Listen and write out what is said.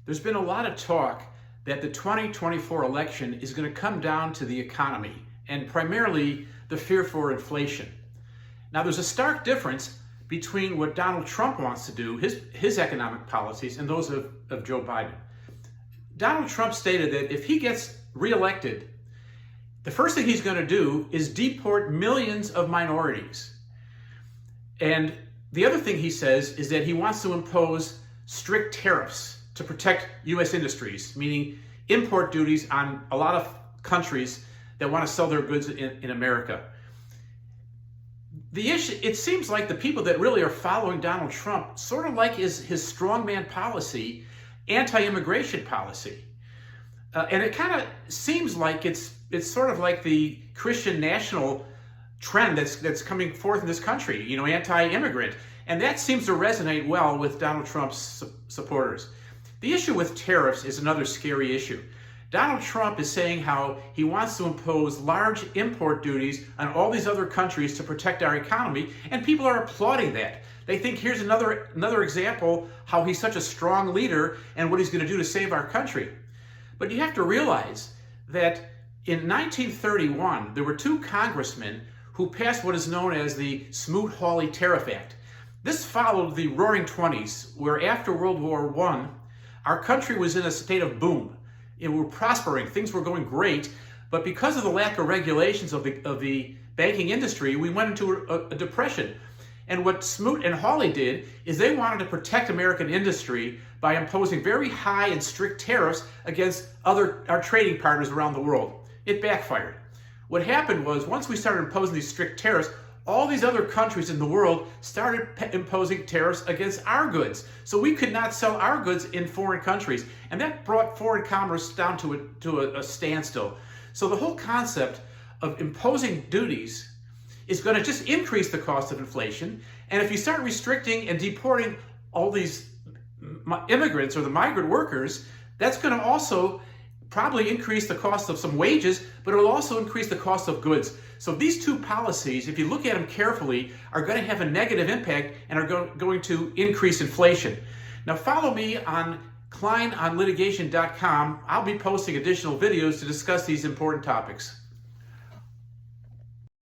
There's been a lot of talk that the 2024 election is going to come down to the economy and primarily the fear for inflation. Now, there's a stark difference between what Donald Trump wants to do, his economic policies, and those of Joe Biden. Donald Trump stated that if he gets reelected, the first thing he's going to do is deport millions of minorities. And the other thing he says is that he wants to impose strict tariffs to protect U.S. industries, meaning import duties on a lot of countries that want to sell their goods in America. The issue, it seems like the people that really are following Donald Trump sort of like his strongman policy, anti-immigration policy. And it kind of seems like it's sort of like the Christian national trend that's coming forth in this country, you know, anti-immigrant. And that seems to resonate well with Donald Trump's supporters. The issue with tariffs is another scary issue. Donald Trump is saying how he wants to impose large import duties on all these other countries to protect our economy, and people are applauding that. They think here's another example how he's such a strong leader and what he's going to do to save our country. But you have to realize that in 1931, there were two congressmen who passed what is known as the Smoot Hawley Tariff Act. This followed the Roaring '20s, where after World War I, our country was in a state of boom. We were prospering, things were going great, but because of the lack of regulations of the banking industry, we went into a depression. And what Smoot and Hawley did is they wanted to protect American industry by imposing very high and strict tariffs against our trading partners around the world. It backfired. What happened was, once we started imposing these strict tariffs, all these other countries in the world started imposing tariffs against our goods. So we could not sell our goods in foreign countries. And that brought foreign commerce down to a standstill. So the whole concept of imposing duties is going to just increase the cost of inflation. And if you start restricting and deporting all these immigrants or the migrant workers, that's going to also probably increase the cost of some wages, but it will also increase the cost of goods. So these two policies, if you look at them carefully, are going to have a negative impact and are going to increase inflation. Now follow me on KleinOnLitigation.com. I'll be posting additional videos to discuss these important topics.